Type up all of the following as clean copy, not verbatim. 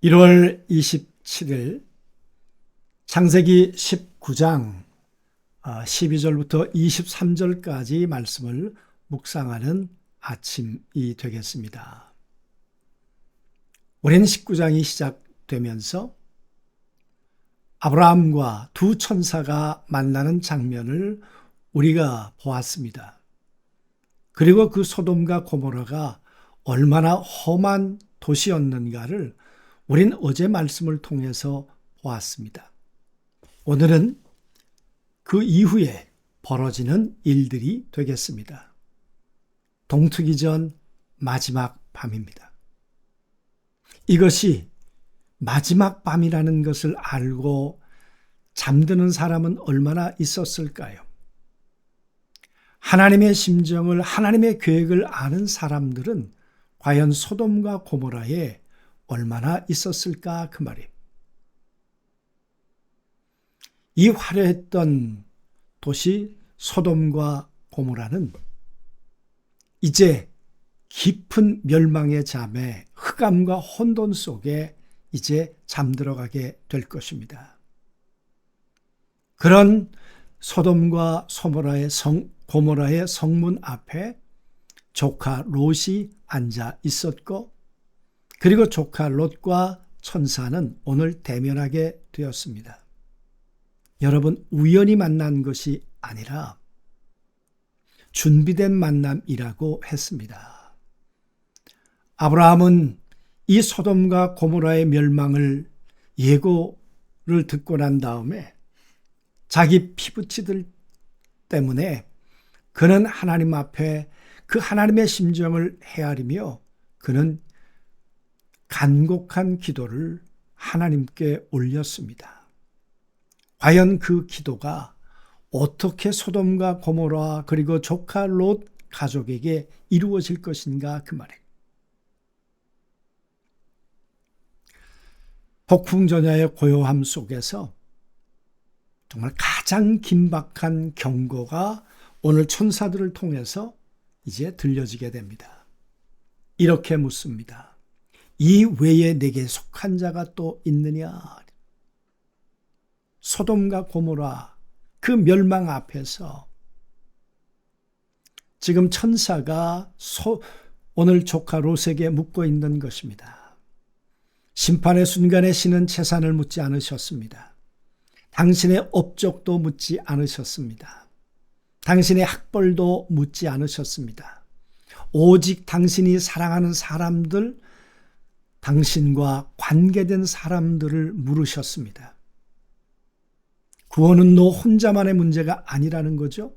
1월 27일 창세기 19장 12절부터 23절까지 말씀을 묵상하는 아침이 되겠습니다. 오랜 19장이 시작되면서 아브라함과 두 천사가 만나는 장면을 우리가 보았습니다. 그리고 그 소돔과 고모라가 얼마나 험한 도시였는가를 우린 어제 말씀을 통해서 보았습니다. 오늘은 그 이후에 벌어지는 일들이 되겠습니다. 동트기 전 마지막 밤입니다. 이것이 마지막 밤이라는 것을 알고 잠드는 사람은 얼마나 있었을까요? 하나님의 심정을, 하나님의 계획을 아는 사람들은 과연 소돔과 고모라에 얼마나 있었을까 그 말이에요. 이 화려했던 도시 소돔과 고모라는 이제 깊은 멸망의 잠에 흑암과 혼돈 속에 이제 잠들어가게 될 것입니다. 그런 소돔과 고모라의 성문 앞에 조카 롯이 앉아 있었고, 그리고 조카 롯과 천사는 오늘 대면하게 되었습니다. 여러분, 우연히 만난 것이 아니라 준비된 만남이라고 했습니다. 아브라함은 이 소돔과 고모라의 멸망을 예고를 듣고 난 다음에 자기 피부치들 때문에 그는 하나님 앞에 그 하나님의 심정을 헤아리며 그는 간곡한 기도를 하나님께 올렸습니다. 과연 그 기도가 어떻게 소돔과 고모라 그리고 조카 롯 가족에게 이루어질 것인가 그 말이에요. 폭풍전야의 고요함 속에서 정말 가장 긴박한 경고가 오늘 천사들을 통해서 이제 들려지게 됩니다. 이렇게 묻습니다. 이 외에 내게 속한 자가 또 있느냐? 소돔과 고모라 그 멸망 앞에서 지금 천사가 오늘 조카 롯에게 묻고 있는 것입니다. 심판의 순간에 신은 재산을 묻지 않으셨습니다. 당신의 업적도 묻지 않으셨습니다. 당신의 학벌도 묻지 않으셨습니다. 오직 당신이 사랑하는 사람들, 당신과 관계된 사람들을 물으셨습니다. 구원은 너 혼자만의 문제가 아니라는 거죠.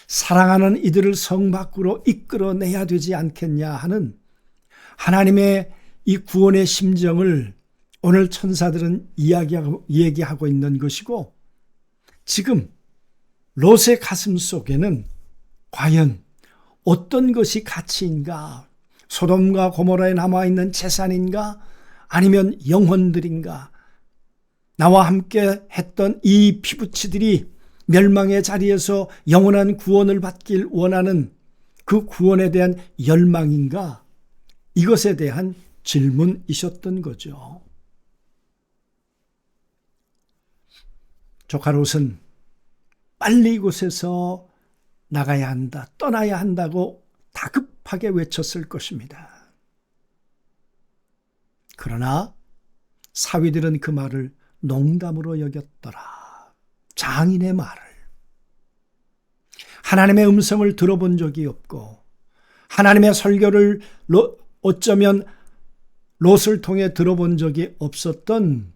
사랑하는 이들을 성 밖으로 이끌어내야 되지 않겠냐 하는 하나님의 이 구원의 심정을 오늘 천사들은 얘기하고 있는 것이고, 지금 롯의 가슴 속에는 과연 어떤 것이 가치인가? 소돔과 고모라에 남아있는 재산인가? 아니면 영혼들인가? 나와 함께 했던 이 피부치들이 멸망의 자리에서 영원한 구원을 받길 원하는 그 구원에 대한 열망인가? 이것에 대한 질문이셨던 거죠. 조카 롯은 빨리 이곳에서 나가야 한다, 떠나야 한다고 다급하게 외쳤을 것입니다. 그러나 사위들은 그 말을 농담으로 여겼더라. 장인의 말을. 하나님의 음성을 들어본 적이 없고 하나님의 설교를 어쩌면 롯을 통해 들어본 적이 없었던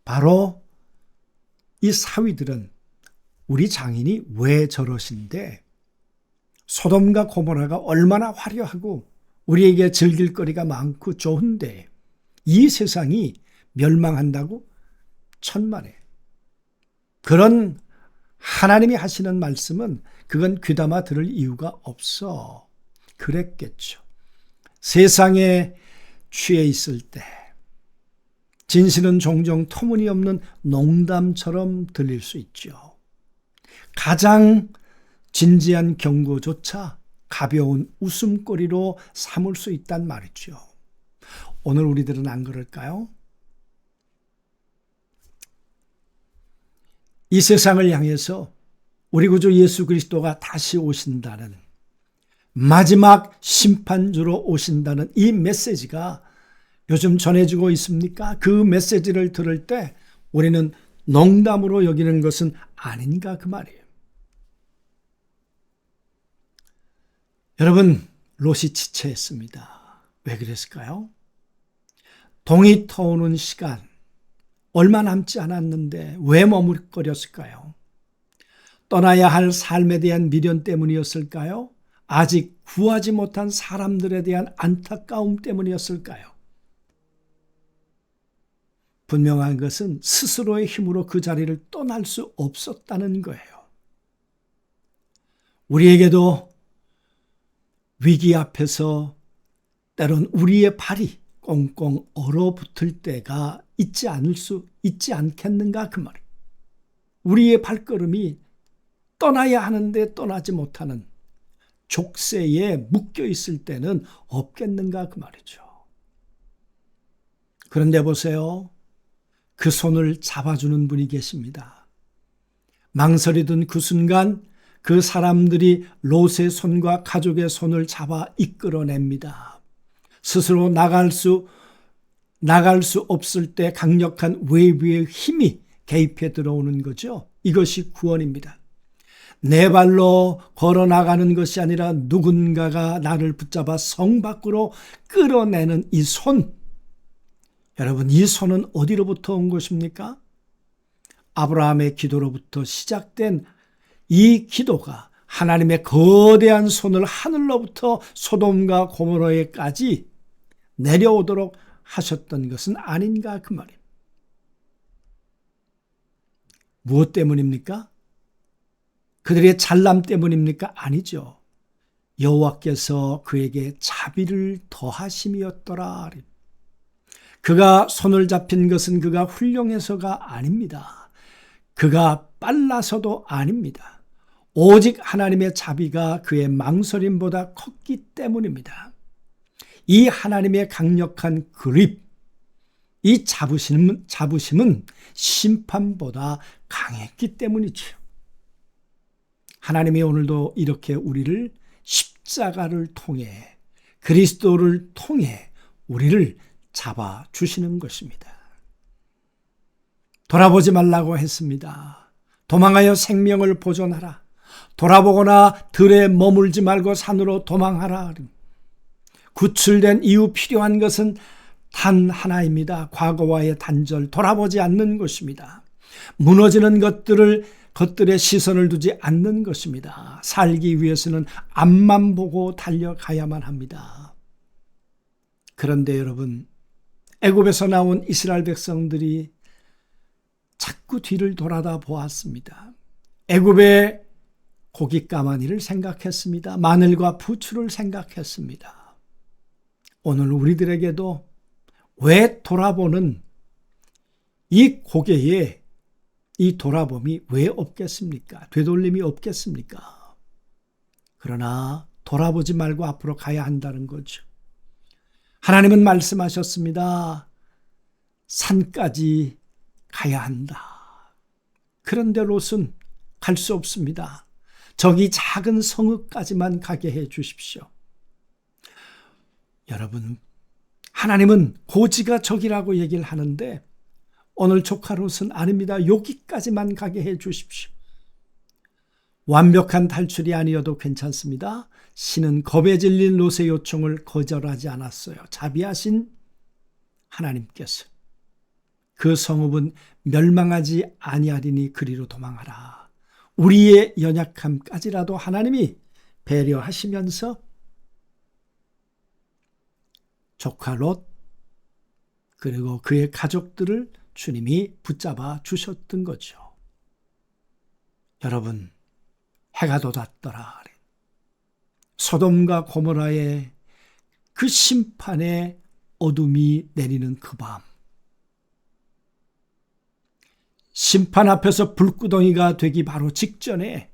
바로 이 사위들은 우리 장인이 왜 저러신데, 소돔과 고모라가 얼마나 화려하고 우리에게 즐길 거리가 많고 좋은데 이 세상이 멸망한다고? 천만에. 그런 하나님이 하시는 말씀은 그건 귀담아 들을 이유가 없어. 그랬겠죠. 세상에 취해 있을 때 진실은 종종 터무니없는 농담처럼 들릴 수 있죠. 가장 진지한 경고조차 가벼운 웃음거리로 삼을 수 있단 말이죠. 오늘 우리들은 안 그럴까요? 이 세상을 향해서 우리 구주 예수 그리스도가 다시 오신다는, 마지막 심판주로 오신다는 이 메시지가 요즘 전해지고 있습니까? 그 메시지를 들을 때 우리는 농담으로 여기는 것은 아닌가 그 말이에요. 여러분, 롯이 지체했습니다. 왜 그랬을까요? 동이 터오는 시간 얼마 남지 않았는데 왜 머뭇거렸을까요? 떠나야 할 삶에 대한 미련 때문이었을까요? 아직 구하지 못한 사람들에 대한 안타까움 때문이었을까요? 분명한 것은 스스로의 힘으로 그 자리를 떠날 수 없었다는 거예요. 우리에게도 위기 앞에서 때론 우리의 발이 꽁꽁 얼어붙을 때가 있지 않겠는가 그 말이에요. 우리의 발걸음이 떠나야 하는데 떠나지 못하는 족쇄에 묶여 있을 때는 없겠는가 그 말이죠. 그런데 보세요. 그 손을 잡아주는 분이 계십니다. 망설이던 그 순간 그 사람들이 롯의 손과 가족의 손을 잡아 이끌어냅니다. 스스로 나갈 수 없을 때 강력한 외부의 힘이 개입해 들어오는 거죠. 이것이 구원입니다. 내 발로 걸어 나가는 것이 아니라 누군가가 나를 붙잡아 성 밖으로 끌어내는 이 손. 여러분, 이 손은 어디로부터 온 것입니까? 아브라함의 기도로부터 시작된 이 기도가 하나님의 거대한 손을 하늘로부터 소돔과 고모라에까지 내려오도록 하셨던 것은 아닌가 그 말입니다. 무엇 때문입니까? 그들의 잘남 때문입니까? 아니죠. 여호와께서 그에게 자비를 더하심이었더라. 그가 손을 잡힌 것은 그가 훌륭해서가 아닙니다. 그가 빨라서도 아닙니다. 오직 하나님의 자비가 그의 망설임보다 컸기 때문입니다. 이 하나님의 강력한 그립, 이 자부심은 심판보다 강했기 때문이죠. 하나님이 오늘도 이렇게 우리를 십자가를 통해, 그리스도를 통해 우리를 잡아주시는 것입니다. 돌아보지 말라고 했습니다. 도망하여 생명을 보존하라. 돌아보거나 들에 머물지 말고 산으로 도망하라. 구출된 이후 필요한 것은 단 하나입니다. 과거와의 단절, 돌아보지 않는 것입니다. 무너지는 것들의 시선을 두지 않는 것입니다. 살기 위해서는 앞만 보고 달려가야만 합니다. 그런데 여러분, 애굽에서 나온 이스라엘 백성들이 자꾸 뒤를 돌아다 보았습니다. 애굽의 고깃가마니를 생각했습니다. 마늘과 부추를 생각했습니다. 오늘 우리들에게도 왜 돌아보는 이 고개에 이 돌아봄이 왜 없겠습니까? 되돌림이 없겠습니까? 그러나 돌아보지 말고 앞으로 가야 한다는 거죠. 하나님은 말씀하셨습니다. 산까지 가야 한다. 그런데 롯은 갈 수 없습니다. 저기 작은 성읍까지만 가게 해 주십시오. 여러분, 하나님은 고지가 저기라고 얘기를 하는데 오늘 조카 롯은 아닙니다. 여기까지만 가게 해 주십시오. 완벽한 탈출이 아니어도 괜찮습니다. 신은 겁에 질린 롯의 요청을 거절하지 않았어요. 자비하신 하나님께서 그 성읍은 멸망하지 아니하리니 그리로 도망하라. 우리의 연약함까지라도 하나님이 배려하시면서 조카 롯 그리고 그의 가족들을 주님이 붙잡아 주셨던 거죠. 여러분, 해가 돋았더라. 소돔과 고모라의 그 심판의 어둠이 내리는 그 밤, 심판 앞에서 불구덩이가 되기 바로 직전에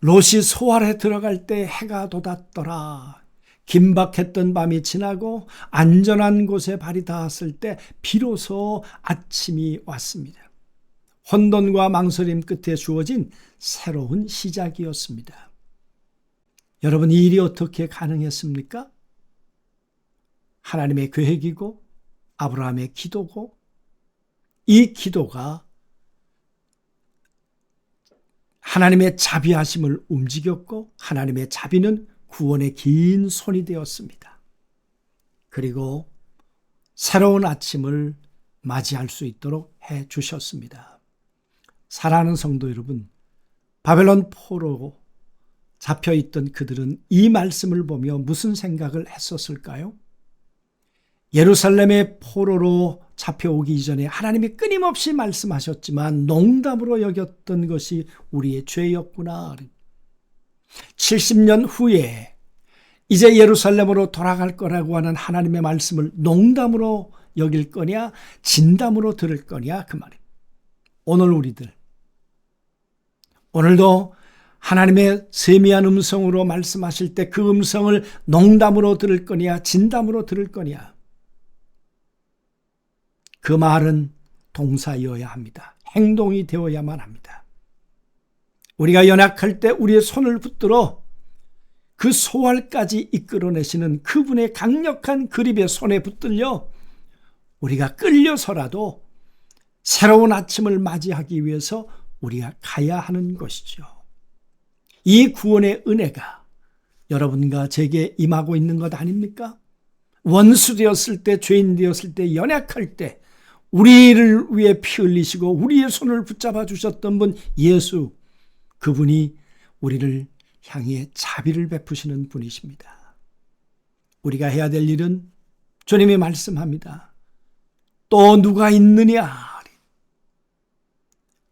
롯이 소알에 들어갈 때 해가 돋았더라. 긴박했던 밤이 지나고 안전한 곳에 발이 닿았을 때 비로소 아침이 왔습니다. 혼돈과 망설임 끝에 주어진 새로운 시작이었습니다. 여러분, 이 일이 어떻게 가능했습니까? 하나님의 계획이고 아브라함의 기도고, 이 기도가 하나님의 자비하심을 움직였고 하나님의 자비는 구원의 긴 손이 되었습니다. 그리고 새로운 아침을 맞이할 수 있도록 해 주셨습니다. 사랑하는 성도 여러분, 바벨론 포로로 잡혀있던 그들은 이 말씀을 보며 무슨 생각을 했었을까요? 예루살렘의 포로로 잡혀오기 이전에 하나님이 끊임없이 말씀하셨지만 농담으로 여겼던 것이 우리의 죄였구나. 70년 후에 이제 예루살렘으로 돌아갈 거라고 하는 하나님의 말씀을 농담으로 여길 거냐 진담으로 들을 거냐, 그 말입니다. 오늘 우리들, 오늘도 하나님의 세미한 음성으로 말씀하실 때 그 음성을 농담으로 들을 거냐 진담으로 들을 거냐, 그 말은 동사이어야 합니다. 행동이 되어야만 합니다. 우리가 연약할 때 우리의 손을 붙들어 그 소활까지 이끌어내시는 그분의 강력한 그립의 손에 붙들려 우리가 끌려서라도 새로운 아침을 맞이하기 위해서 우리가 가야 하는 것이죠. 이 구원의 은혜가 여러분과 제게 임하고 있는 것 아닙니까? 원수 되었을 때, 죄인 되었을 때, 연약할 때 우리를 위해 피 흘리시고 우리의 손을 붙잡아 주셨던 분 예수, 그분이 우리를 향해 자비를 베푸시는 분이십니다. 우리가 해야 될 일은 주님이 말씀합니다. 또 누가 있느냐?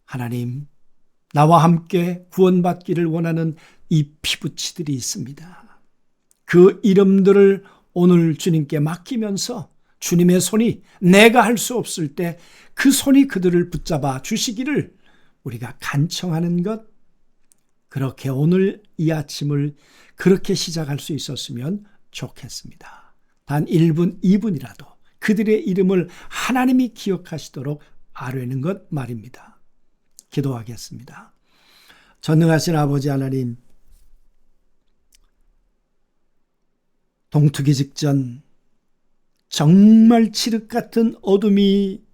하나님, 나와 함께 구원받기를 원하는 이 피부치들이 있습니다. 그 이름들을 오늘 주님께 맡기면서 주님의 손이 내가 할 수 없을 때 그 손이 그들을 붙잡아 주시기를 우리가 간청하는 것, 그렇게 오늘 이 아침을 그렇게 시작할 수 있었으면 좋겠습니다. 단 1분, 2분이라도 그들의 이름을 하나님이 기억하시도록 아뢰는 것 말입니다. 기도하겠습니다. 전능하신 아버지 하나님, 동트기 직전 정말 칠흑 같은 어둠이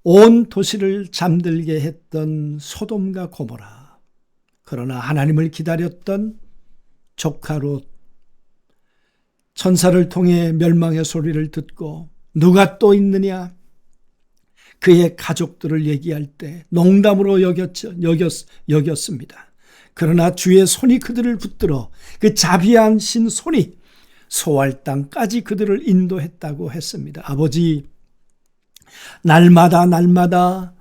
온 도시를 잠들게 했던 소돔과 고모라, 그러나 하나님을 기다렸던 조카 롯, 천사를 통해 멸망의 소리를 듣고 누가 또 있느냐, 그의 가족들을 얘기할 때 농담으로 여겼습니다. 그러나 주의 손이 그들을 붙들어 그 자비하신 손이 소알 땅까지 그들을 인도했다고 했습니다. 아버지, 날마다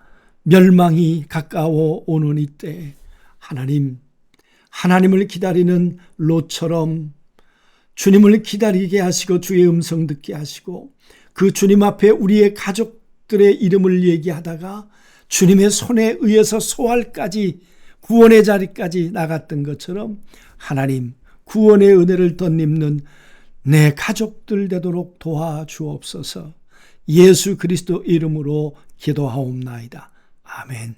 멸망이 가까워 오는 이때 하나님을 기다리는 롯처럼 주님을 기다리게 하시고 주의 음성 듣게 하시고 그 주님 앞에 우리의 가족들의 이름을 얘기하다가 주님의 손에 의해서 소알까지, 구원의 자리까지 나갔던 것처럼 하나님, 구원의 은혜를 덧입는 내 가족들 되도록 도와주옵소서. 예수 그리스도 이름으로 기도하옵나이다. 아멘.